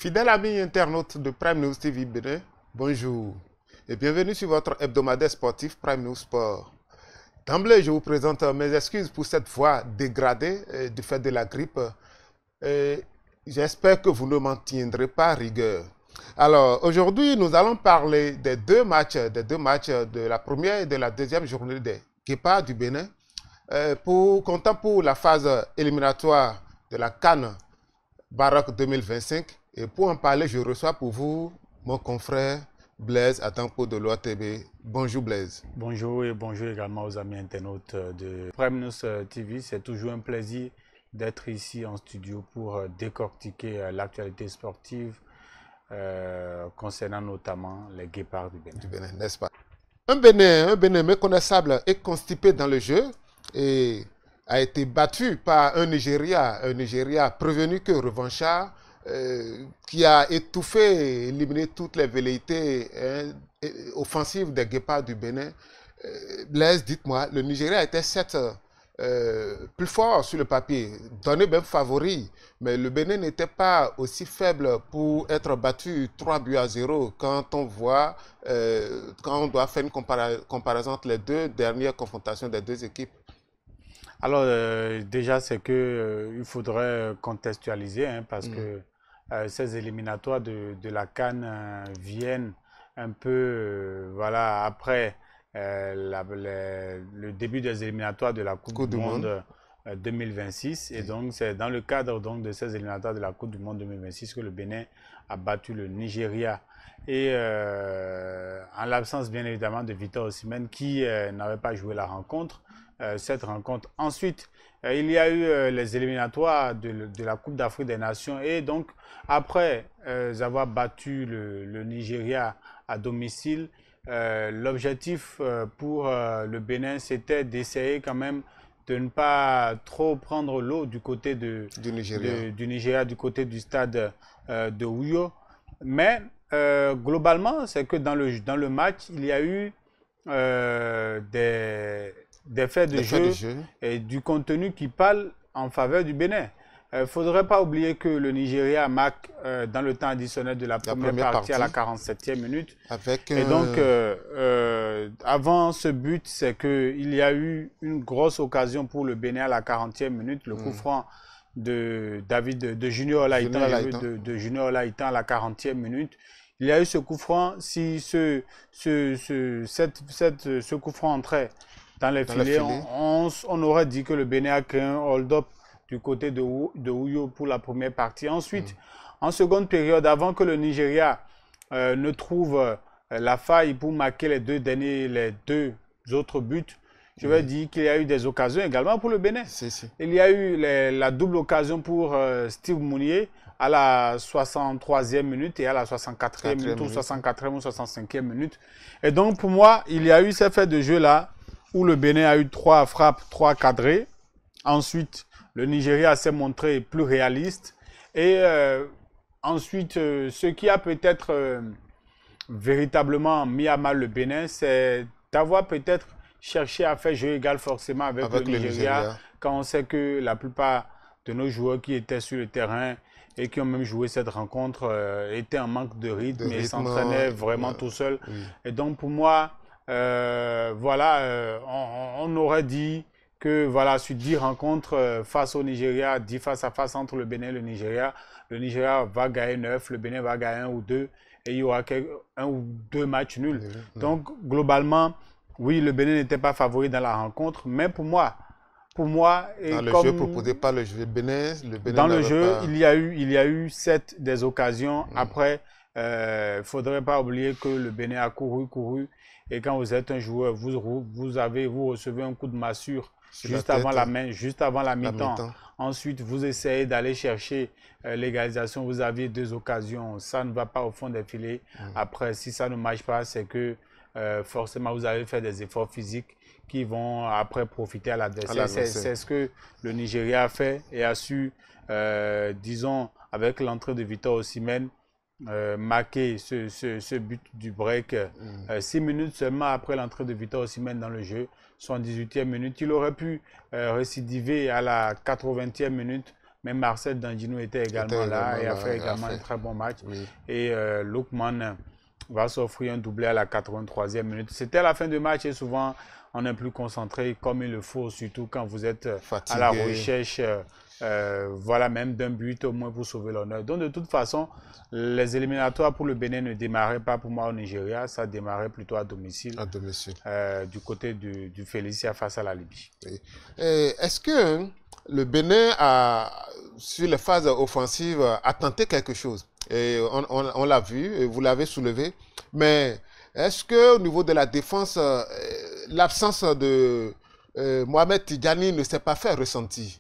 Fidèles amis internautes de Prime News TV Bénin, bonjour et bienvenue sur votre hebdomadaire sportif Prime News Sport. D'emblée, je vous présente mes excuses pour cette voix dégradée du fait de la grippe. J'espère que vous ne m'en tiendrez pas rigueur. Alors, aujourd'hui, nous allons parler des deux matchs de la première et de la deuxième journée des Guépards du Bénin. Comptant pour la phase éliminatoire de la CAN Baroque 2025. Et pour en parler, je reçois pour vous mon confrère Blaise Atanko de l'OATB. Bonjour Blaise. Bonjour et bonjour également aux amis internautes de Prime News TV. C'est toujours un plaisir d'être ici en studio pour décortiquer l'actualité sportive concernant notamment les Guépards du Bénin. Du Bénin, n'est-ce pas? Un Bénin méconnaissable et constipé dans le jeu et a été battu par un Nigeria prévenu que revanchard, qui a étouffé et éliminé toutes les velléités offensives des Guépards du Bénin. Blaise, dites-moi, le Nigeria était certes plus fort sur le papier, donné même favori, mais le Bénin n'était pas aussi faible pour être battu 3-0 quand on voit, quand on doit faire une comparaison entre les deux dernières confrontations des deux équipes. Alors déjà, c'est que il faudrait contextualiser parce que ces éliminatoires de la CAN viennent un peu voilà, après le début des éliminatoires de la Coupe du Monde 2026. Et donc, c'est dans le cadre donc, de ces éliminatoires de la Coupe du Monde 2026 que le Bénin a battu le Nigeria. Et en l'absence, bien évidemment, de Victor Osimhen qui n'avait pas joué la rencontre. Cette rencontre. Ensuite, il y a eu les éliminatoires de la Coupe d'Afrique des Nations et donc après avoir battu le Nigeria à domicile, l'objectif pour le Bénin c'était d'essayer quand même de ne pas trop prendre l'eau du côté du Nigeria, du côté du stade de Uyo. Mais globalement, c'est que dans le match, il y a eu des faits de jeu et du contenu qui parle en faveur du Bénin. Il ne faudrait pas oublier que le Nigeria marque dans le temps additionnel de la première partie à la 47e minute. Et donc, avant ce but, c'est qu'il y a eu une grosse occasion pour le Bénin à la 40e minute, le coup franc de Junior Olaitan à la 40e minute. Il y a eu ce coup franc. Si ce coup franc entrait dans les filets, on aurait dit que le Bénin a créé un hold-up du côté de Uyo pour la première partie. Ensuite, en seconde période, avant que le Nigeria ne trouve la faille pour marquer les deux autres buts, je vais dire qu'il y a eu des occasions également pour le Bénin. Il y a eu la double occasion pour Steve Mounier à la 63e minute et à la 64e minute, ou 64e ou 65e minute. Et donc, pour moi, il y a eu ces faits de jeu-là où le Bénin a eu 3 frappes, 3 cadrés. Ensuite, le Nigeria s'est montré plus réaliste. Et ensuite, ce qui a peut-être véritablement mis à mal le Bénin, c'est d'avoir peut-être cherché à faire jeu égal forcément avec le Nigeria, quand on sait que la plupart de nos joueurs qui étaient sur le terrain et qui ont même joué cette rencontre étaient en manque de rythme et s'entraînaient vraiment tout seuls. Et donc, pour moi, voilà, on aurait dit que voilà, sur 10 rencontres face au Nigeria, 10 face à face entre le Bénin et le Nigeria va gagner 9, le Bénin va gagner 1 ou 2 et il y aura 1 ou 2 matchs nuls. Donc globalement, oui, le Bénin n'était pas favori dans la rencontre, mais pour moi, dans le jeu proposé par le Bénin, dans le jeu, il y a eu 7 des occasions. Après, il ne faudrait pas oublier que le Bénin a couru. Et quand vous êtes un joueur, vous recevez un coup de massure juste avant la mi-temps. Ensuite, vous essayez d'aller chercher l'égalisation. Vous aviez 2 occasions. Ça ne va pas au fond des filets. Après, si ça ne marche pas, c'est que forcément, vous avez fait des efforts physiques qui vont après profiter à l'adversaire. C'est ce que le Nigeria a fait et a su, disons, avec l'entrée de Victor Osimhen, marquer ce but du break 6 minutes seulement après l'entrée de Victor Osimhen dans le jeu, 78e minute. Il aurait pu récidiver à la 80e minute, mais Marcel Dandino était également là et a fait également un très bon match. Oui. Et Lookman va s'offrir un doublé à la 83e minute. C'était la fin de match et souvent on est plus concentré comme il le faut, surtout quand vous êtes fatigué, à la recherche voilà, même d'un but au moins pour sauver l'honneur. Donc de toute façon, les éliminatoires pour le Bénin ne démarraient pas pour moi au Nigeria, ça démarrait plutôt à domicile. À domicile. Du côté du Félicia face à la Libye. Oui. Est-ce que le Bénin a, sur les phases offensives, a tenté quelque chose? Et on l'a vu, et vous l'avez soulevé, mais est-ce qu'au niveau de la défense, l'absence de Mohamed Tidjani ne s'est pas fait ressentir?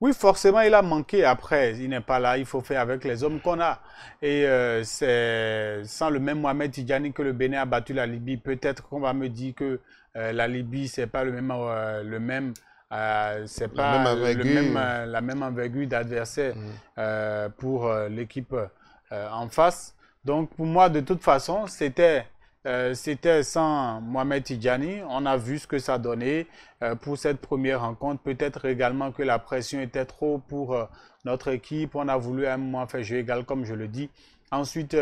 Oui, forcément, il a manqué. Après, il n'est pas là. Il faut faire avec les hommes qu'on a. Et c'est sans le même Mohamed Tidjani que le Bénin a battu la Libye. Peut-être qu'on va me dire que la Libye, c'est pas c'est pas la même envergure d'adversaire pour l'équipe en face. Donc, pour moi, de toute façon, c'était sans Mohamed Tidjani. On a vu ce que ça donnait pour cette première rencontre. Peut-être également que la pression était trop pour notre équipe. On a voulu à un moment faire jeu égal, comme je le dis. Ensuite,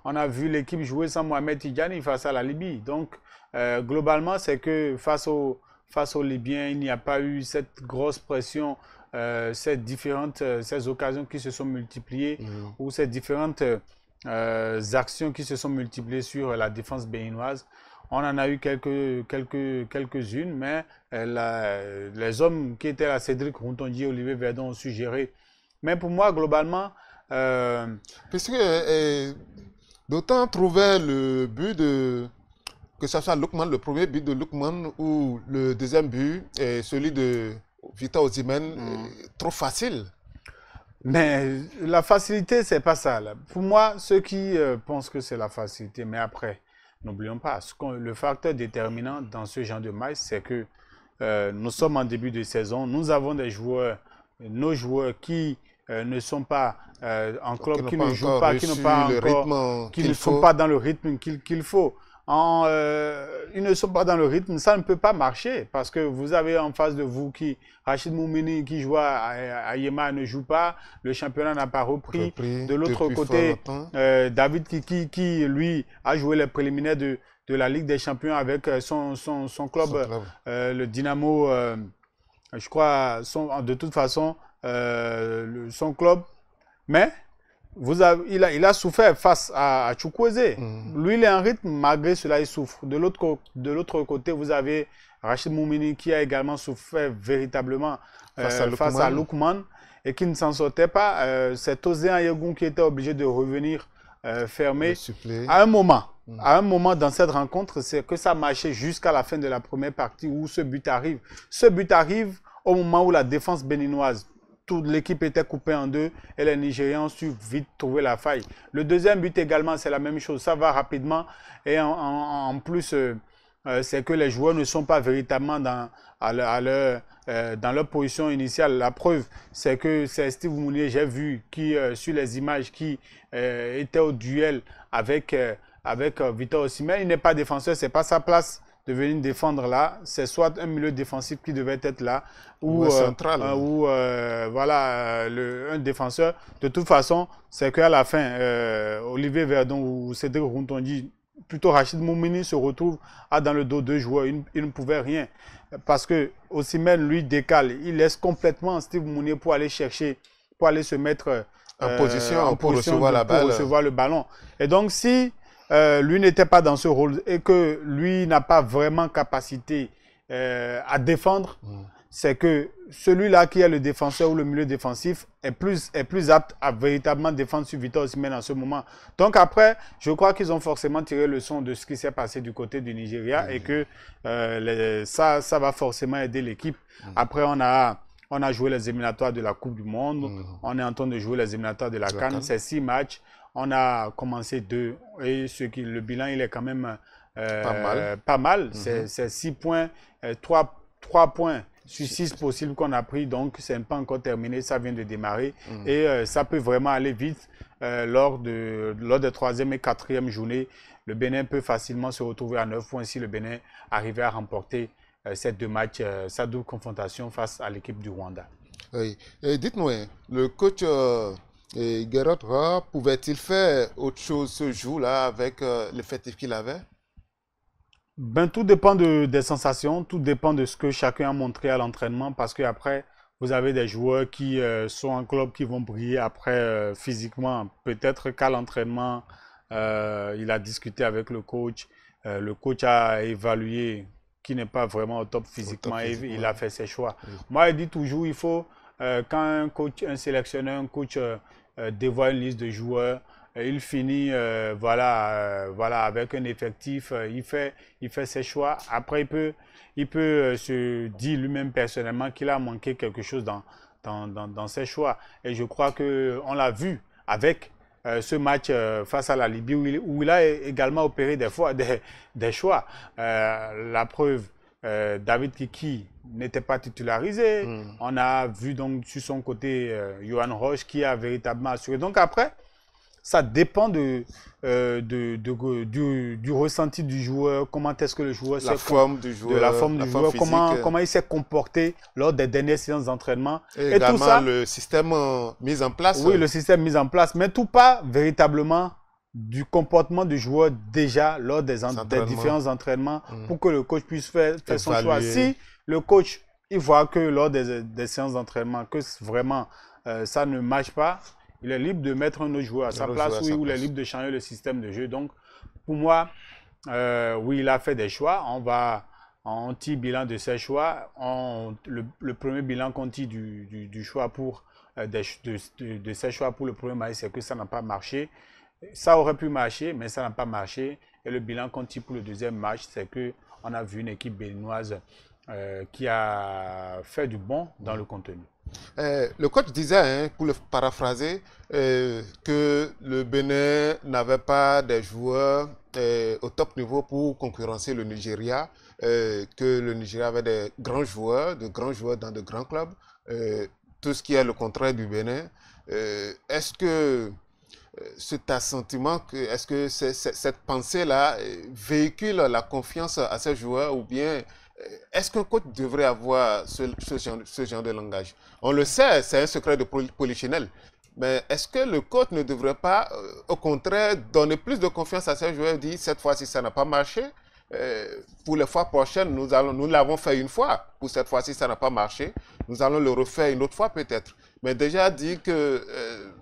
on a vu l'équipe jouer sans Mohamed Tidjani face à la Libye. Donc, globalement, c'est que face aux Libyens, il n'y a pas eu cette grosse pression, ces occasions qui se sont multipliées ou ces différentes actions qui se sont multipliées sur la défense béninoise. On en a eu quelques-unes, mais les hommes qui étaient là, Cédric Rontondier, Olivier Verdon, ont su gérer. Mais pour moi, globalement... Puisque d'autant trouver le but de... Que ce soit Lookman, le premier but de Lookman ou le deuxième but, et celui de Victor Osimhen, trop facile. Mais la facilité, c'est pas ça. Là. Pour moi, ceux qui pensent que c'est la facilité, mais après, n'oublions pas, le facteur déterminant dans ce genre de match, c'est que nous sommes en début de saison, nous avons des joueurs, nos joueurs qui ne sont pas en club, qui ne jouent pas, qui ne sont pas dans le rythme qu'il faut. Ils ne sont pas dans le rythme, ça ne peut pas marcher parce que vous avez en face de vous Rachid Moumini qui joue à Yéma ne joue pas, le championnat n'a pas repris. De l'autre côté, David qui lui a joué les préliminaires de la Ligue des Champions avec son club, le Dynamo, je crois, de toute façon, son club, mais il a souffert face à Chukwueze. Lui, il est en rythme, malgré cela, il souffre. De l'autre côté, vous avez Rachid Moumini qui a également souffert véritablement face à Lookman et qui ne s'en sortait pas. C'est Oséan Yegoun qui était obligé de revenir fermer. À un moment dans cette rencontre, c'est que ça marchait jusqu'à la fin de la première partie où ce but arrive. Ce but arrive au moment où la défense béninoise, toute l'équipe était coupée en deux et les Nigérians ont su vite trouver la faille. Le deuxième but également, c'est la même chose. Ça va rapidement et en plus, c'est que les joueurs ne sont pas véritablement dans leur position initiale. La preuve, c'est que c'est Steve Mounier, j'ai vu, sur les images, qui était au duel avec Victor Osimhen. Il n'est pas défenseur, ce n'est pas sa place de venir défendre là, c'est soit un milieu défensif qui devait être là, ou central, un défenseur. De toute façon, c'est qu'à la fin, Olivier Verdon ou Cédric Rontondi, plutôt Rachid Moumini se retrouve dans le dos de joueurs. Il ne pouvait rien. Parce que Osimhen, lui, décale. Il laisse complètement Steve Mounier pour aller chercher, pour aller se mettre en position pour recevoir le ballon. Et donc, si lui n'était pas dans ce rôle et que lui n'a pas vraiment capacité à défendre, c'est que celui-là qui est le défenseur ou le milieu défensif est plus apte à véritablement défendre sur Victor Osimhen en ce moment. Donc après, je crois qu'ils ont forcément tiré le son de ce qui s'est passé du côté du Nigeria et que ça va forcément aider l'équipe. Après, on a joué les éliminatoires de la Coupe du Monde, on est en train de jouer les éliminatoires de la CAN, c'est 6 matchs. On a commencé 2 et le bilan, il est quand même pas mal. C'est 6 points, 3 points sur 6 possibles qu'on a pris. Donc, ce n'est pas encore terminé, ça vient de démarrer. Et ça peut vraiment aller vite lors des 3e et 4e journées. Le Bénin peut facilement se retrouver à 9 points si le Bénin arrivait à remporter ces 2 matchs, sa double confrontation face à l'équipe du Rwanda. Oui. Et dites-moi, le coach Gerard Rohr pouvait-il faire autre chose ce jour-là avec l'effectif qu'il avait? Ben, tout dépend des sensations, tout dépend de ce que chacun a montré à l'entraînement parce que après, vous avez des joueurs qui sont en club qui vont briller après physiquement. Peut-être qu'à l'entraînement, il a discuté avec le coach a évalué qui n'est pas vraiment au top Au top physiquement et physiquement. il a fait ses choix. Oui. Moi, je dis toujours, il faut, quand un coach, un sélectionneur, un coach dévoile une liste de joueurs, il finit voilà, avec un effectif, il fait ses choix. Après, il peut se dire lui-même personnellement qu'il a manqué quelque chose dans ses choix. Et je crois qu'on l'a vu avec ce match face à la Libye où il a également opéré des choix. La preuve, David Kiki n'était pas titularisé. On a vu donc sur son côté Johan Roche qui a véritablement assuré. Donc après, ça dépend du ressenti du joueur, comment est-ce que le joueur La forme du joueur, de la forme du joueur, physique, comment il s'est comporté lors des dernières séances d'entraînement. et Et également tout ça, le système mis en place. oui, le système mis en place, mais tout pas véritablement du comportement du joueur déjà lors des différents entraînements pour que le coach puisse faire son choix. Si le coach il voit que lors des séances d'entraînement que vraiment ça ne marche pas, il est libre de mettre un autre joueur à sa place ou il est libre de changer le système de jeu. Donc, pour moi, oui, il a fait des choix. On tire bilan de ses choix. Le premier bilan qu'on tire du choix pour de ses choix pour le premier match, c'est que ça n'a pas marché. Ça aurait pu marcher, mais ça n'a pas marché. Et le bilan qu'on tire pour le deuxième match, c'est qu'on a vu une équipe béninoise qui a fait du bon dans le contenu. Le coach disait, hein, pour le paraphraser, que le Bénin n'avait pas des joueurs au top niveau pour concurrencer le Nigeria, que le Nigeria avait de grands joueurs dans de grands clubs, tout ce qui est le contraire du Bénin. Est-ce que cet assentiment, est-ce que cette pensée-là véhicule la confiance à ces joueurs ou bien est-ce qu'un coach devrait avoir ce genre de langage? On le sait, c'est un secret de polichinelle. Mais est-ce que le coach ne devrait pas, au contraire, donner plus de confiance à ses joueurs et dire, cette fois-ci, ça n'a pas marché. Pour les fois prochaines, nous l'avons fait une fois. Pour cette fois-ci, ça n'a pas marché. Nous allons le refaire une autre fois peut-être. Mais déjà dit que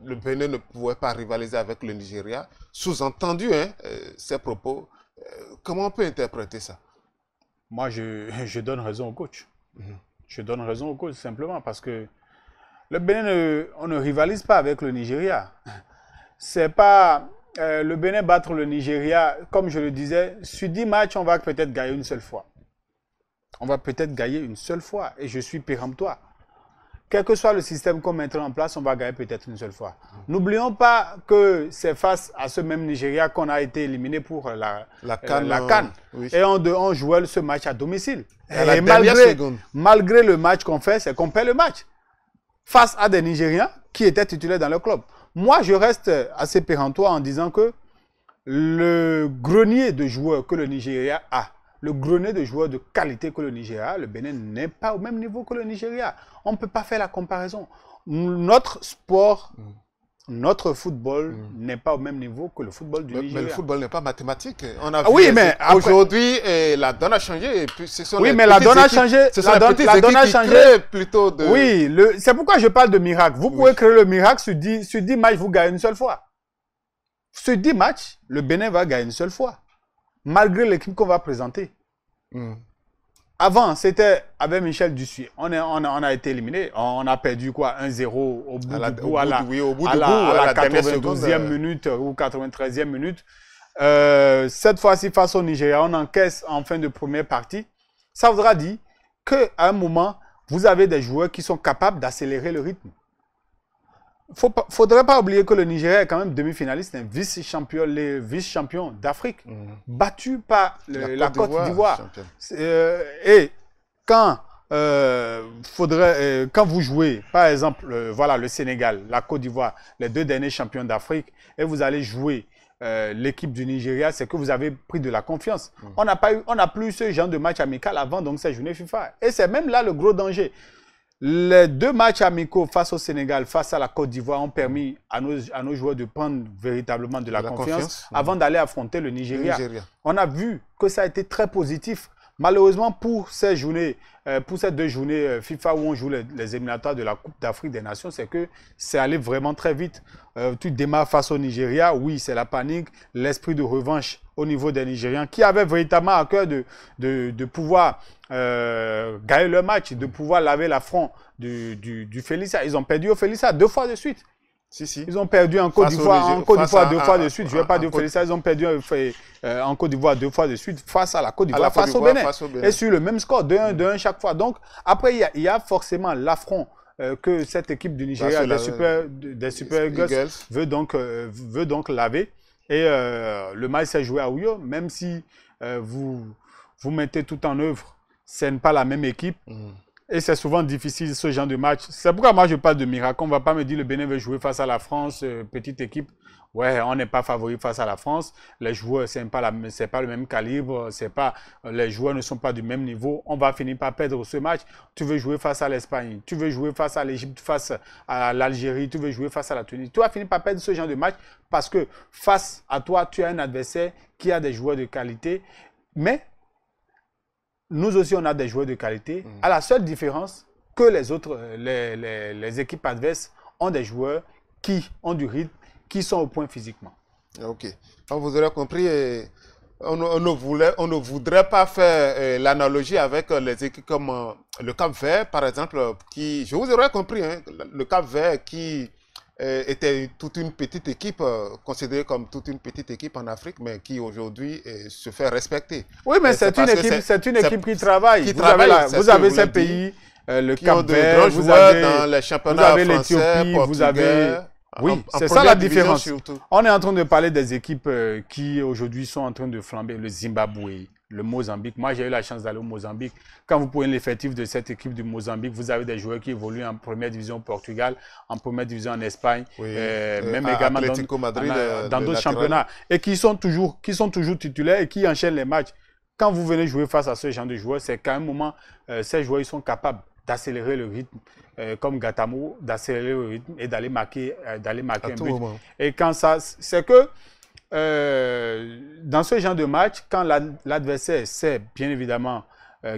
le Bénin ne pouvait pas rivaliser avec le Nigeria. Sous-entendu, hein, ces propos. Comment on peut interpréter ça? Moi, je donne raison au coach. Je donne raison au coach simplement parce que le Bénin, on ne rivalise pas avec le Nigeria. C'est pas le Bénin battre le Nigeria, comme je le disais, sur 10 matchs, on va peut-être gagner une seule fois. On va peut-être gagner une seule fois et je suis péremptoire. Quel que soit le système qu'on mettra en place, on va gagner peut-être une seule fois. N'oublions pas que c'est face à ce même Nigeria qu'on a été éliminé pour la CAN. Oui. Et on jouait ce match à domicile. Et malgré le match qu'on fait, c'est qu'on perd le match. Face à des Nigériens qui étaient titulaires dans le club. Moi, je reste assez péremptoire en disant que le grenier de joueurs que le Nigeria a, le grenier de joueurs de qualité que le Nigeria, le Bénin n'est pas au même niveau que le Nigeria. On ne peut pas faire la comparaison. Notre sport, notre football n'est pas au même niveau que le football du Nigeria. Mais le football n'est pas mathématique. On a vu mais aujourd'hui, la donne a changé. Et puis la donne a changé. La donne a changé plutôt de... Oui, c'est pourquoi je parle de miracle. Vous pouvez créer le miracle sur 10 matchs, vous gagnez une seule fois. Sur 10 matchs, le Bénin va gagner une seule fois. Malgré l'équipe qu'on va présenter. Avant, c'était avec Michel Dussuyer. On a été éliminé. On a perdu quoi 1-0 au bout du bout, à la 92e minute ou 93e minute. Cette fois-ci, face au Nigeria, on encaisse en fin de première partie. Ça voudra dire qu'à un moment, vous avez des joueurs qui sont capables d'accélérer le rythme. Il ne faudrait pas oublier que le Nigeria est quand même demi-finaliste, un vice-champion d'Afrique, battu par la Côte d'Ivoire. Et quand vous jouez, par exemple, le Sénégal, la Côte d'Ivoire, les deux derniers champions d'Afrique, et vous allez jouer l'équipe du Nigeria, c'est que vous avez pris de la confiance. On n'a plus ce genre de match amical avant donc ces journées FIFA. Et c'est même là le gros danger. Les 2 matchs amicaux face au Sénégal, face à la Côte d'Ivoire, ont permis à nos joueurs de prendre véritablement de la confiance avant d'aller affronter le Nigeria. On a vu que ça a été très positif. Malheureusement, pour ces journées, pour ces 2 journées FIFA où on joue les éliminatoires de la Coupe d'Afrique des Nations, c'est que c'est allé vraiment très vite. Tu démarres face au Nigeria, oui, c'est la panique, l'esprit de revanche au niveau des Nigérians qui avaient véritablement à cœur de pouvoir gagner le match, de pouvoir laver l'affront du Félissa. Ils ont perdu au Félissa 2 fois de suite. Si. Ils ont perdu en Côte d'Ivoire 2 fois de suite. Je ne vais pas dire Félissa, ils ont perdu en Côte d'Ivoire 2 fois de suite face à la Côte d'Ivoire, face au Bénin. Et sur le même score, 2-1 chaque fois. Donc, après, il y a forcément l'affront que cette équipe du Nigeria, des Super Eagles, veut donc laver. Et le match s'est joué à Uyo, même si vous mettez tout en œuvre, ce n'est pas la même équipe. Et c'est souvent difficile ce genre de match. C'est pourquoi moi je parle de miracle. On ne va pas me dire le Bénin veut jouer face à la France, petite équipe. Ouais, on n'est pas favori face à la France. Les joueurs, ce n'est pas le même calibre. Les joueurs ne sont pas du même niveau. On va finir par perdre ce match. Tu veux jouer face à l'Espagne, tu veux jouer face à l'Égypte, face à l'Algérie, tu veux jouer face à la Tunisie. Tu vas finir par perdre ce genre de match parce que face à toi, tu as un adversaire qui a des joueurs de qualité. Mais nous aussi, on a des joueurs de qualité. À la seule différence que les autres, les équipes adverses ont des joueurs qui ont du rythme, qui sont au point physiquement. Ok. Donc vous aurez compris, on ne voudrait pas faire l'analogie avec les équipes comme le Cap-Vert, par exemple, qui, je vous aurais compris, hein, le Cap-Vert qui était toute une petite équipe, considérée comme toute une petite équipe en Afrique, mais qui aujourd'hui se fait respecter. Oui, mais c'est une équipe qui travaille. Vous avez ces pays, le Cap-Vert, vous avez dans les championnats l'Éthiopie, vous avez... Oui, c'est ça la différence. On est en train de parler des équipes qui aujourd'hui sont en train de flamber. Le Zimbabwe, le Mozambique. Moi, j'ai eu la chance d'aller au Mozambique. Quand vous prenez l'effectif de cette équipe du Mozambique, vous avez des joueurs qui évoluent en première division au Portugal, en première division en Espagne, même également dans d'autres championnats. Et qui sont toujours titulaires et qui enchaînent les matchs. Quand vous venez jouer face à ce genre de joueurs, c'est qu'à un moment, ces joueurs ils sont capables d'accélérer le rythme, comme Gatamo, d'accélérer le rythme et d'aller marquer un but. Et quand ça, c'est que dans ce genre de match, quand l'adversaire sait bien évidemment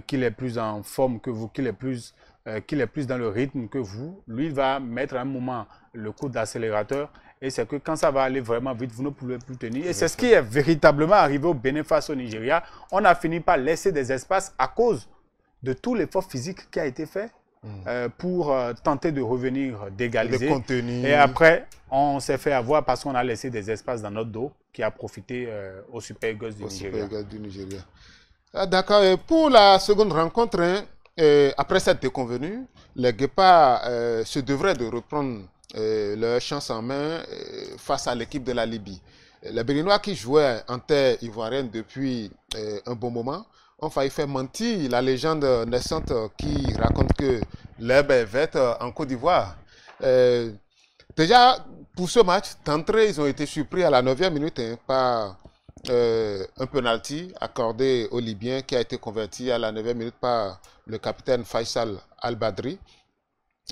qu'il est plus en forme que vous, qu'il est plus dans le rythme que vous, lui va mettre à un moment le coup d'accélérateur. Et c'est que quand ça va aller vraiment vite, vous ne pouvez plus tenir. Et c'est ce qui est véritablement arrivé au Bénin face au Nigeria. On a fini par laisser des espaces à cause de tout l'effort physique qui a été fait pour tenter de revenir d'égaliser. Et après, on s'est fait avoir parce qu'on a laissé des espaces dans notre dos qui a profité aux Super Eagles du Nigeria. Ah, d'accord. Et pour la seconde rencontre, hein, après cette déconvenue, les Guépards se devraient de reprendre leur chance en main face à l'équipe de la Libye. Les Béninois qui jouaient en terre ivoirienne depuis un bon moment ont failli faire mentir la légende naissante qui raconte que l'herbe est verte en Côte d'Ivoire. Déjà, pour ce match, d'entrée, ils ont été surpris à la 9e minute par un penalty accordé aux Libyens qui a été converti à la 9e minute par le capitaine Faisal Al-Badri.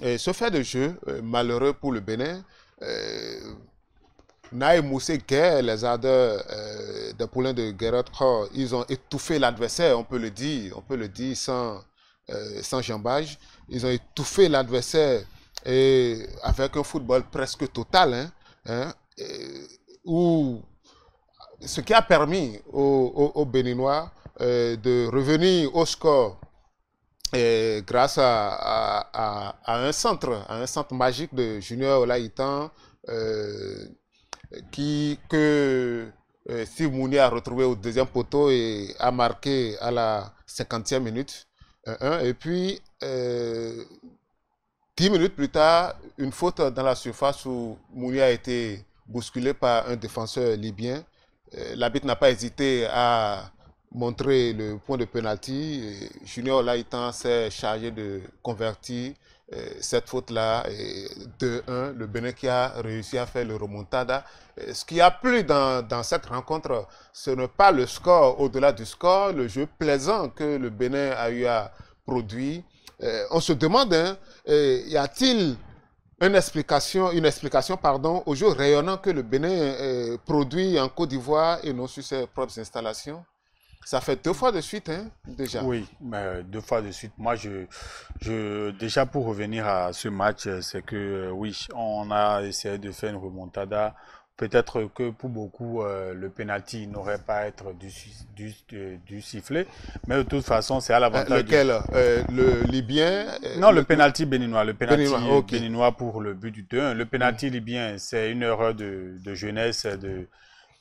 Et ce fait de jeu, malheureux pour le Bénin, n'a émoussé guère les ardeurs des poulains de Gerard Kroh. Ils ont étouffé l'adversaire, on peut le dire sans jambage. Ils ont étouffé l'adversaire avec un football presque total, où ce qui a permis aux Béninois de revenir au score grâce à un centre magique de Junior Olaïtan que Steve Mounier a retrouvé au deuxième poteau et a marqué à la 50e minute. Et puis, 10 minutes plus tard, une faute dans la surface où Mounier a été bousculé par un défenseur libyen. L'arbitre n'a pas hésité à montrer le point de pénalty. Junior Olaïtan s'est chargé de convertir cette faute-là, 2-1, le Bénin qui a réussi à faire le remontada. Ce qui a plu dans cette rencontre, ce n'est pas le score au-delà du score, le jeu plaisant que le Bénin a eu à produire. On se demande, hein, y a-t-il une explication pardon, au jeu rayonnant que le Bénin produit en Côte d'Ivoire et non sur ses propres installations? Ça fait 2 fois de suite, hein, déjà. Oui, mais 2 fois de suite. Moi, déjà pour revenir à ce match, c'est que oui, on a essayé de faire une remontada. Peut-être que pour beaucoup, le penalty n'aurait pas à être du sifflet, mais de toute façon, c'est à l'avantage. Lequel le Libyen Non, le penalty béninois. Le penalty béninois, okay. béninois pour le but du 2-1. Le penalty libyen, c'est une erreur de jeunesse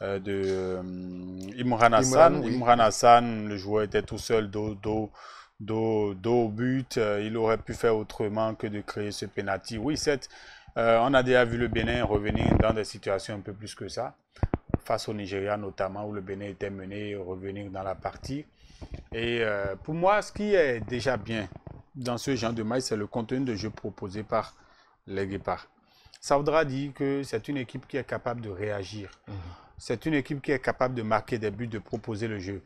Imran Hassan. Oui. Imran Hassan, le joueur était tout seul dos au but. Il aurait pu faire autrement que de créer ce penalty. Oui, certes, on a déjà vu le Bénin revenir dans des situations un peu plus que ça, face au Nigeria notamment, où le Bénin était mené, revenir dans la partie. Et pour moi, ce qui est déjà bien dans ce genre de match, c'est le contenu de jeu proposé par les Guépards. Ça voudra dire que c'est une équipe qui est capable de réagir. C'est une équipe qui est capable de marquer des buts, de proposer le jeu.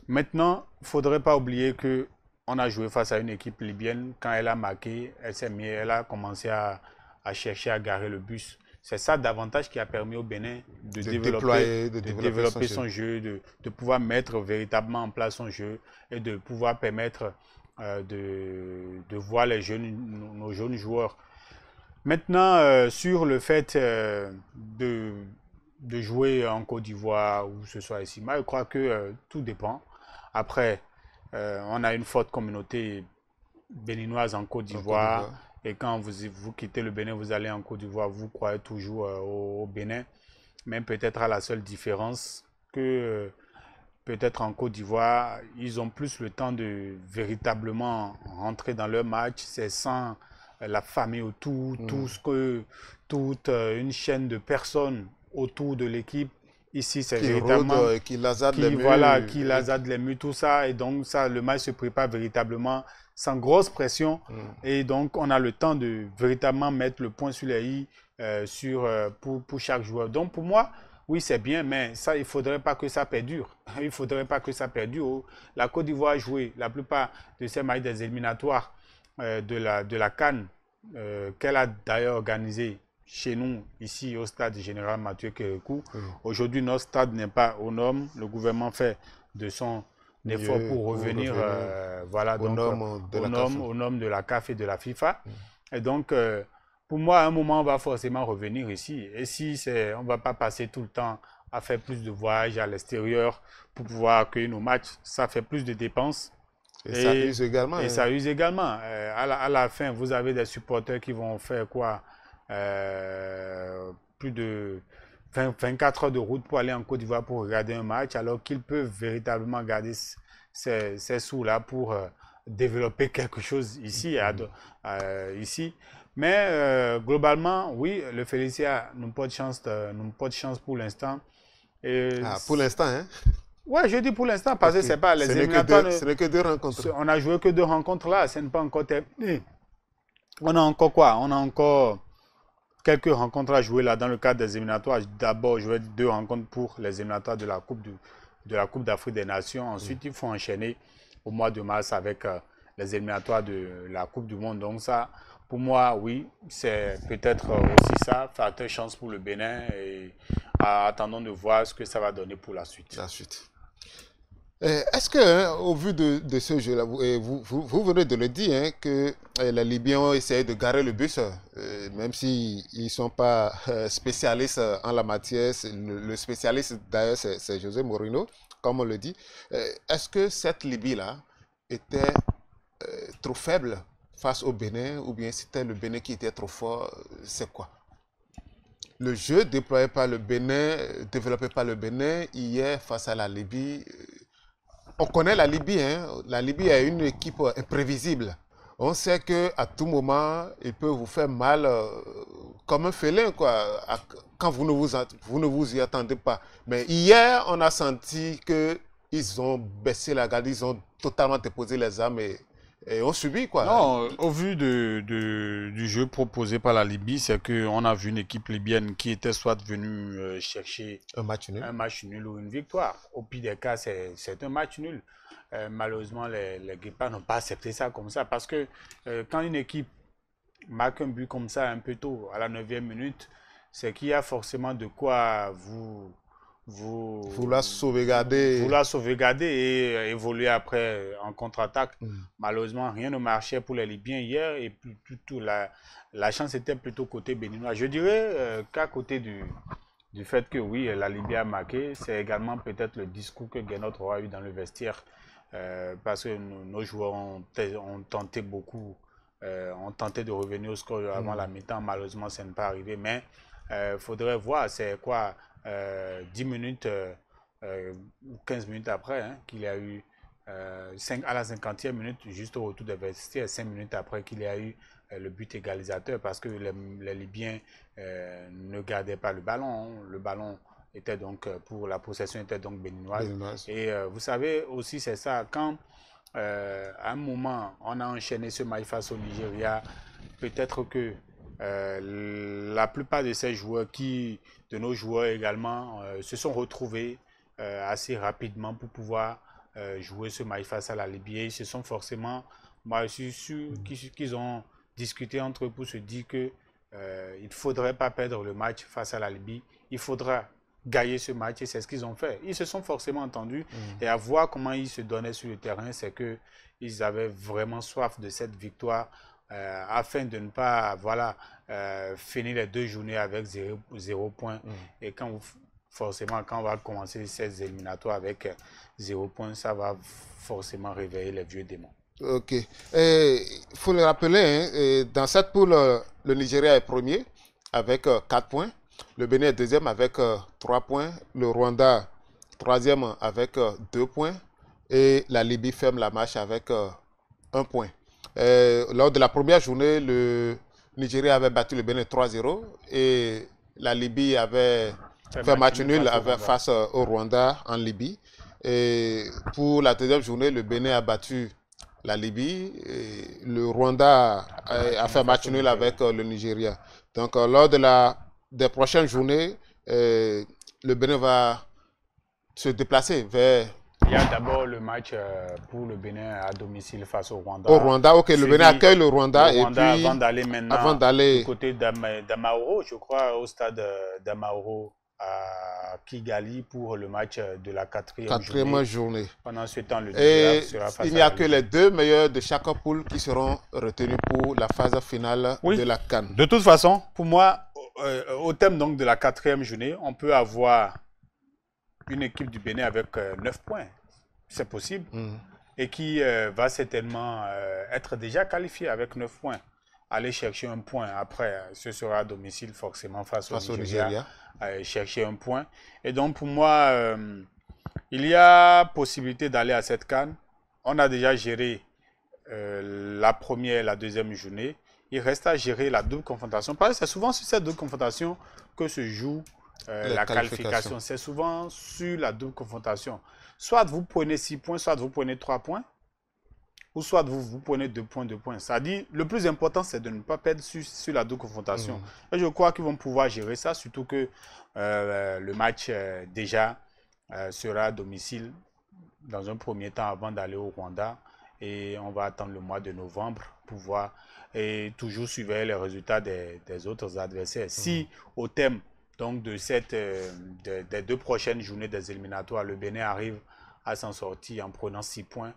Maintenant, il ne faudrait pas oublier qu'on a joué face à une équipe libyenne. Quand elle a marqué, elle a commencé à chercher à garer le bus. C'est ça davantage qui a permis au Bénin de développer son jeu, de pouvoir mettre véritablement en place son jeu et de pouvoir permettre de voir nos jeunes joueurs. Maintenant, sur le fait de jouer en Côte d'Ivoire ou ce soit ici, moi je crois que tout dépend. Après, on a une forte communauté béninoise en Côte d'Ivoire. Et quand vous quittez le Bénin, vous allez en Côte d'Ivoire, vous croyez toujours au Bénin. Mais peut-être à la seule différence que peut-être en Côte d'Ivoire, ils ont plus le temps de véritablement rentrer dans leur match. C'est sans la famille autour, toute une chaîne de personnes autour de l'équipe. Ici, c'est véritablement qui lazade les murs, tout ça. Et donc, ça, le match se prépare véritablement sans grosse pression. Et donc, on a le temps de véritablement mettre le point sur les i pour chaque joueur. Donc, pour moi, oui, c'est bien, mais ça, il ne faudrait pas que ça perdure. Il ne faudrait pas que ça perdure. La Côte d'Ivoire a joué la plupart de ces matchs des éliminatoires de la CAN, qu'elle a d'ailleurs organisé chez nous, ici au stade général Mathieu Kérékou. Aujourd'hui, notre stade n'est pas aux normes. Le gouvernement fait de son effort pour revenir aux normes de la CAF et de la FIFA. Et donc, pour moi, à un moment, on va forcément revenir ici. Et si on ne va pas passer tout le temps à faire plus de voyages à l'extérieur pour pouvoir accueillir nos matchs, ça fait plus de dépenses. Et ça use également. Et ça use également. À la fin, vous avez des supporters qui vont faire quoi? Plus de 24 heures de route pour aller en Côte d'Ivoire pour regarder un match, alors qu'ils peuvent véritablement garder ces sous-là pour développer quelque chose ici. Ici. Mais globalement, oui, le Félicia n'a pas de chance pour l'instant. Pour l'instant, hein? Ouais, je dis pour l'instant parce que c'est pas les éliminatoires. Ce n'est que 2 rencontres. On a joué que 2 rencontres là, ce n'est pas encore terminé. On a encore quoi? On a encore quelques rencontres à jouer là dans le cadre des éliminatoires. D'abord, je vais dire 2 rencontres pour les éliminatoires de la Coupe d'Afrique des Nations. Ensuite, il faut enchaîner au mois de mars avec les éliminatoires de la Coupe du Monde. Donc ça, pour moi, oui, c'est peut-être aussi ça. Facteur chance pour le Bénin et attendons de voir ce que ça va donner pour la suite. Est-ce que, au vu de ce jeu-là, vous venez de le dire, hein, que les Libyens ont essayé de garer le bus, même s'ils ne sont pas spécialistes en la matière. Le spécialiste, d'ailleurs, c'est José Mourinho, comme on le dit. Est-ce que cette Libye-là était trop faible face au Bénin, ou bien c'était le Bénin qui était trop fort? C'est quoi? Le jeu déployé par le Bénin, développé par le Bénin, hier face à la Libye... On connaît la Libye, hein? La Libye est une équipe imprévisible. On sait qu'à tout moment, il peut vous faire mal comme un félin, quoi, quand vous ne vous y attendez pas. Mais hier, on a senti qu'ils ont baissé la garde, ils ont totalement déposé les armes et et ont subi, quoi. Non, au vu du jeu proposé par la Libye, c'est qu'on a vu une équipe libyenne qui était soit venue chercher un match nul ou une victoire. Au pire des cas, c'est un match nul. Malheureusement, les Guépards n'ont pas accepté ça comme ça parce que quand une équipe marque un but comme ça un peu tôt, à la 9e minute, c'est qu'il y a forcément de quoi vouloir sauvegarder. Vouloir sauvegarder et évoluer après en contre-attaque. Malheureusement, rien ne marchait pour les Libyens hier et plutôt la chance était plutôt côté béninois. Je dirais qu'à côté du fait que oui, la Libye a marqué, c'est également peut-être le discours que Guénot aura eu dans le vestiaire parce que nos joueurs ont tenté beaucoup, ont tenté de revenir au score avant la mi-temps. Malheureusement, ça n'est pas arrivé, mais il faudrait voir, c'est quoi 10 minutes ou 15 minutes après qu'il y a eu, à la 50e minute, juste au retour des vestiaires, 5 minutes après qu'il y a eu le but égalisateur parce que les Libyens ne gardaient pas le ballon. Le ballon était donc, pour la possession était donc béninoise. Et vous savez aussi, c'est ça, quand à un moment, on a enchaîné ce match face au Nigeria, peut-être que la plupart de ces joueurs, de nos joueurs également, se sont retrouvés assez rapidement pour pouvoir jouer ce match face à la Libye. Ils se sont forcément, moi je suis sûr qu'ils ont discuté entre eux pour se dire que il ne faudrait pas perdre le match face à la Libye. Il faudra gagner ce match et c'est ce qu'ils ont fait. Ils se sont forcément entendus et à voir comment ils se donnaient sur le terrain, c'est qu'ils avaient vraiment soif de cette victoire afin de ne pas finir les 2 journées avec 0 point. Et forcément, quand on va commencer ces éliminatoires avec 0 point, ça va forcément réveiller les vieux démons. Ok. Il faut le rappeler, dans cette poule, le Nigeria est premier avec 4 points. Le Bénin est deuxième avec 3 points. Le Rwanda, troisième avec 2 points. Et la Libye ferme la marche avec 1 point. Lors de la première journée, le Nigeria avait battu le Bénin 3-0 et la Libye avait fait match nul face au Rwanda en Libye. Et pour la deuxième journée, le Bénin a battu la Libye et le Rwanda a fait match nul avec le Nigeria. Donc, lors des prochaines journées, le Bénin va se déplacer vers... Il y a d'abord le match pour le Bénin à domicile face au Rwanda. Au Rwanda, ok. Le Bénin accueille le Rwanda et puis avant d'aller maintenant du côté d'Amaoro, je crois, au stade d'Amaoro à Kigali pour le match de la quatrième journée. Pendant ce temps, le Nigeria sera face à il n'y a que les 2 meilleurs de chaque poule qui seront retenus pour la phase finale de la CAN. De toute façon, pour moi, au thème donc de la 4e journée, on peut avoir une équipe du Bénin avec 9 points. C'est possible. Et qui va certainement être déjà qualifié avec 9 points. Aller chercher un point après, ce sera à domicile forcément face au Nigeria. Chercher un point. Et donc pour moi, il y a possibilité d'aller à cette CAN. On a déjà géré la première et la deuxième journée. Il reste à gérer la double confrontation. Parce que c'est souvent sur cette double confrontation que se joue la qualification. C'est souvent sur la double confrontation. Soit vous prenez 6 points, soit vous prenez 3 points, ou soit vous prenez 2 points, 2 points. C'est-à-dire, le plus important, c'est de ne pas perdre sur la double confrontation. Et je crois qu'ils vont pouvoir gérer ça, surtout que le match déjà sera à domicile dans un premier temps avant d'aller au Rwanda. Et on va attendre le mois de novembre pour voir et toujours suivre les résultats des autres adversaires. Si au thème donc des 2 prochaines journées des éliminatoires, le Bénin arrive à s'en sortir en prenant 6 points,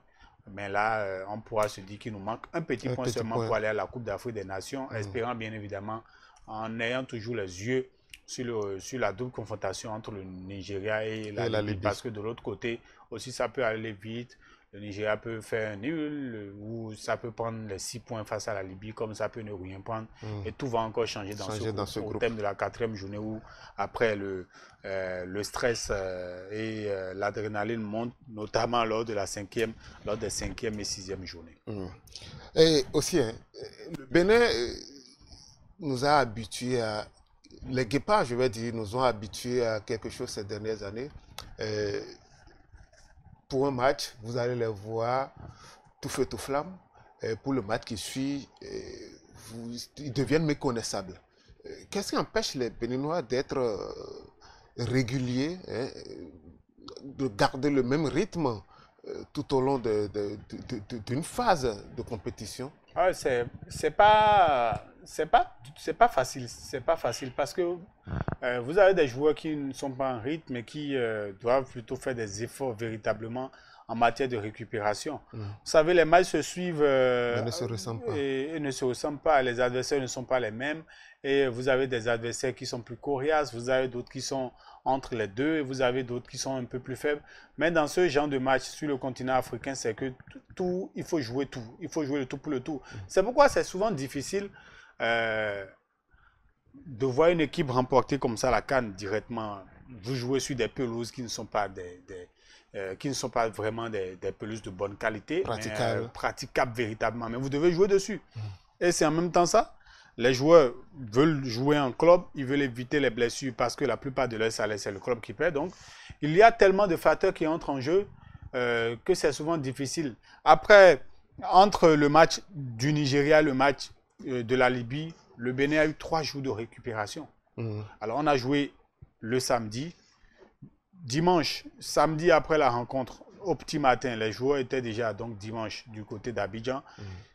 mais là, on pourra se dire qu'il nous manque un petit point seulement pour aller à la Coupe d'Afrique des Nations, espérant bien évidemment, en ayant toujours les yeux sur la double confrontation entre le Nigeria et la Libye, parce que de l'autre côté, aussi ça peut aller vite. Le Nigeria peut faire un nul ou ça peut prendre les 6 points face à la Libye, comme ça peut ne rien prendre. Et tout va encore changer dans ce groupe. Au thème de la 4e journée où, après le stress et l'adrénaline montent, notamment lors des 5e et 6e journées. Et aussi, le Bénin nous a habitués à... Les Guépards, je vais dire, nous ont habitués à quelque chose ces dernières années. Pour un match, vous allez les voir tout feu, tout flamme. pour le match qui suit, ils deviennent méconnaissables. Qu'est-ce qui empêche les Béninois d'être réguliers, hein, de garder le même rythme tout au long d'une phase de compétition? Ah, c'est pas facile. C'est pas facile parce que vous avez des joueurs qui ne sont pas en rythme et qui doivent plutôt faire des efforts véritablement en matière de récupération. Vous savez, les matchs se suivent Mais ne se ressemblent pas. et ne se ressemblent pas. Les adversaires ne sont pas les mêmes. Et vous avez des adversaires qui sont plus coriaces, vous avez d'autres qui sont entre les deux, et vous avez d'autres qui sont un peu plus faibles. Mais dans ce genre de match sur le continent africain, c'est que tout, il faut jouer tout. Il faut jouer le tout pour le tout. C'est pourquoi c'est souvent difficile de voir une équipe remporter comme ça la CAN directement. Vous jouez sur des pelouses qui ne sont pas qui ne sont pas vraiment des pelouses de bonne qualité, praticables véritablement. Mais vous devez jouer dessus. Et c'est en même temps ça. Les joueurs veulent jouer en club, ils veulent éviter les blessures parce que la plupart de leur salaire, c'est le club qui paie. Donc, il y a tellement de facteurs qui entrent en jeu que c'est souvent difficile. Après, entre le match du Nigeria et le match de la Libye, le Bénin a eu 3 jours de récupération. Alors, on a joué le samedi. Dimanche, samedi après la rencontre, au petit matin, les joueurs étaient déjà donc dimanche du côté d'Abidjan.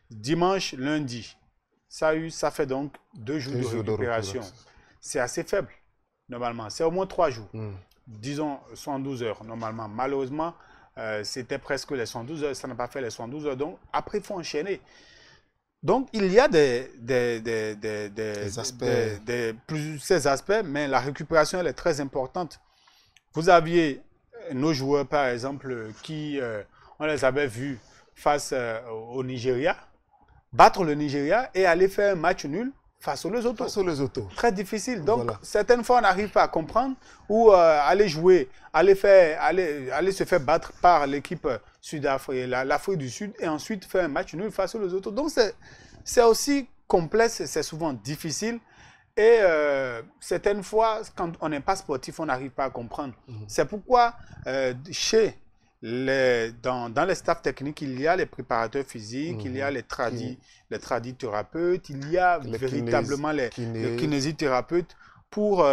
Dimanche, lundi, ça fait donc 2 jours de récupération. C'est assez faible, normalement. C'est au moins 3 jours. Disons 112 heures, normalement. Malheureusement, c'était presque les 112 heures. Ça n'a pas fait les 112 heures. Donc, après, il faut enchaîner. Donc, il y a ces aspects, mais la récupération, elle est très importante. Vous aviez nos joueurs, par exemple, qui, on les avait vus face au Nigeria, battre le Nigeria et aller faire un match nul face aux Lesotho. Très difficile. Donc, voilà. Certaines fois, on n'arrive pas à comprendre ou aller jouer, aller se faire battre par l'équipe sud-africaine, l'Afrique du Sud, et ensuite faire un match nul face aux Lesotho. Donc, c'est aussi complexe, c'est souvent difficile. Et certaines fois, quand on n'est pas sportif, on n'arrive pas à comprendre. C'est pourquoi dans les staffs techniques, il y a les préparateurs physiques, il y a les tradithérapeutes, il y a véritablement les kinésithérapeutes pour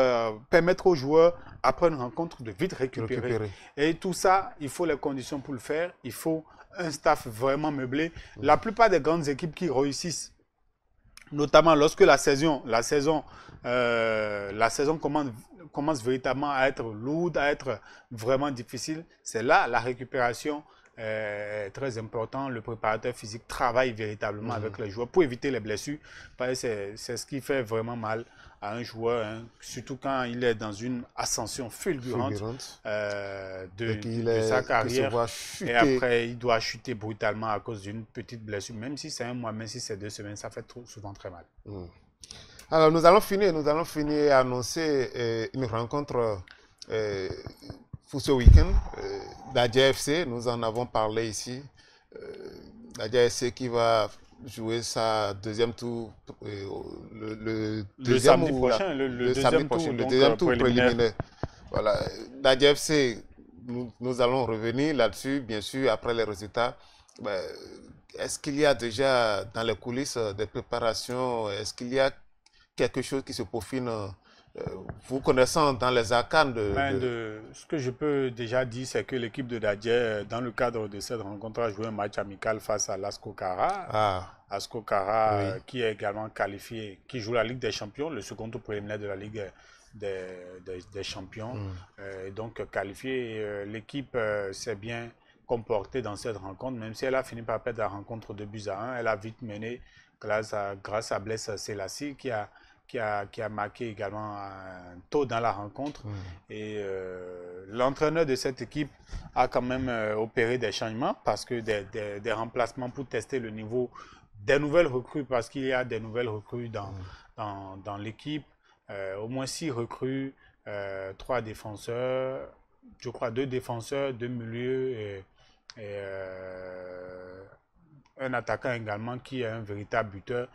permettre aux joueurs, après une rencontre, de vite récupérer. Et tout ça, il faut les conditions pour le faire. Il faut un staff vraiment meublé. La plupart des grandes équipes qui réussissent, notamment lorsque la saison commence véritablement à être lourde, à être vraiment difficile, c'est là la récupération est très importante. Le préparateur physique travaille véritablement avec les joueurs pour éviter les blessures. C'est ce qui fait vraiment mal à un joueur, hein, surtout quand il est dans une ascension fulgurante de sa carrière. Et après, il doit chuter brutalement à cause d'une petite blessure. Même si c'est un mois, même si c'est 2 semaines, ça fait souvent très mal. Alors, nous allons finir et annoncer une rencontre pour ce week-end. Dadia FC, nous en avons parlé ici. Dadia FC qui va jouer sa deuxième tour le samedi prochain, le deuxième tour préliminaire. Voilà. Dadia FC, nous allons revenir là-dessus, bien sûr, après les résultats. Est-ce qu'il y a déjà dans les coulisses des préparations, est-ce qu'il y a quelque chose qui se peaufine, vous connaissant dans les arcanes ce que je peux déjà dire, c'est que l'équipe de Dadia, dans le cadre de cette rencontre, a joué un match amical face à l'Asco Kara. Asco Kara, qui est également qualifié, qui joue la Ligue des Champions, le second tour préliminaire de la Ligue des Champions. Donc qualifié, l'équipe s'est bien comportée dans cette rencontre, même si elle a fini par perdre la rencontre de 2-1. Elle a vite mené grâce à Blaise Selassie qui a marqué également un taux dans la rencontre. Et l'entraîneur de cette équipe a quand même opéré des changements parce que des remplacements pour tester le niveau des nouvelles recrues, parce qu'il y a des nouvelles recrues dans l'équipe. Au moins 6 recrues, 3 défenseurs, je crois 2 défenseurs, 2 milieux et un attaquant également qui est un véritable buteur.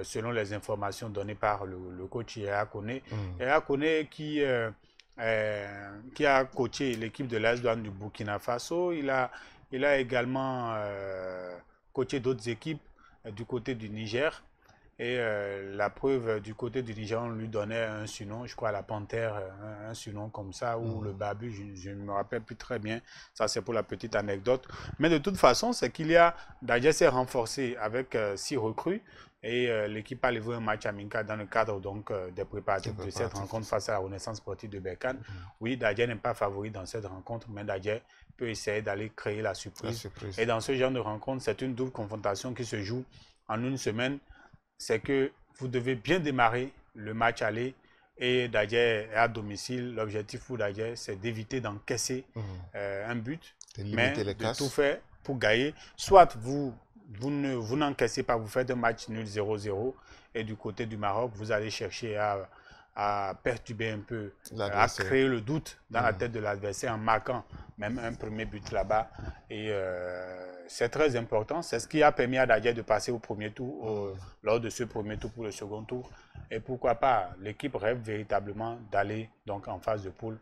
Selon les informations données par le coach Yaya Kone. Yaya Kone qui a coaché l'équipe de l'AS Douanes du Burkina Faso. Il a également coaché d'autres équipes du côté du Niger. Et la preuve, du côté du Niger, on lui donnait un surnom, je crois la panthère, un surnom comme ça, ou le babu, je ne me rappelle plus très bien. Ça, c'est pour la petite anecdote. Mais de toute façon, c'est qu'il y a, Dadje s'est renforcé avec 6 recrues. Et l'équipe a livré un match amical dans le cadre donc, des préparatifs de cette rencontre face à la Renaissance sportive de Berkane. Oui, Dadje n'est pas favori dans cette rencontre, mais Dadje peut essayer d'aller créer la surprise. Et dans ce genre de rencontre, c'est une double confrontation qui se joue en une semaine. C'est que vous devez bien démarrer le match aller et Dadje est à domicile. L'objectif pour Dadje, c'est d'éviter d'encaisser un but, mais de tout faire pour gagner. Soit vous n'encaissez pas, vous faites un match nul 0-0 et du côté du Maroc, vous allez chercher à perturber un peu, à créer le doute dans la tête de l'adversaire en marquant même un premier but là-bas. Et c'est très important. C'est ce qui a permis à Dadje de passer au premier tour, lors de ce premier tour pour le second tour. Et pourquoi pas, l'équipe rêve véritablement d'aller donc en phase de poule.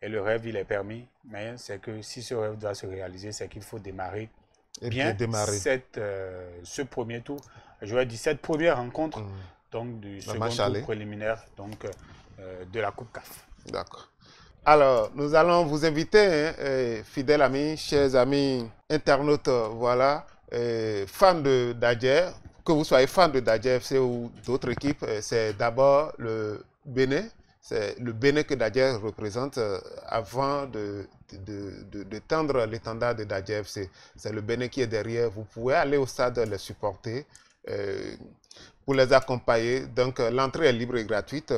Et le rêve, il est permis. Mais c'est que si ce rêve doit se réaliser, c'est qu'il faut démarrer bien ce premier tour. J'aurais dit cette première rencontre donc du second tour préliminaire donc, de la Coupe CAF. D'accord. Alors, nous allons vous inviter, fidèles amis, chers amis internautes, voilà, fans de Dadje, que vous soyez fan de Dadje FC ou d'autres équipes, c'est d'abord le Bénin. C'est le Bénin que Dadje représente avant de tendre l'étendard de Dadje FC. C'est le Bénin qui est derrière. Vous pouvez aller au stade les supporter pour les accompagner. Donc, l'entrée est libre et gratuite.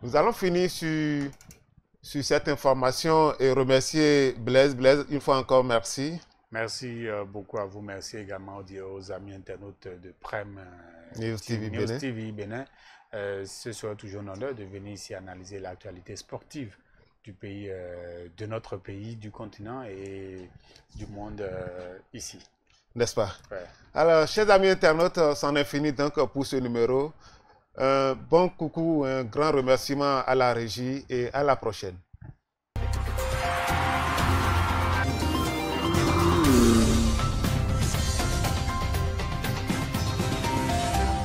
Nous allons finir sur cette information et remercier Blaise. Blaise, une fois encore, merci. Merci beaucoup à vous. Merci également aux amis internautes de Prime News TV Bénin. Ce sera toujours un honneur de venir ici analyser l'actualité sportive du pays, de notre pays, du continent et du monde ici. N'est-ce pas? Ouais. Alors, chers amis internautes, c'en est fini donc pour ce numéro. Bon coucou, un grand remerciement à la régie et à la prochaine.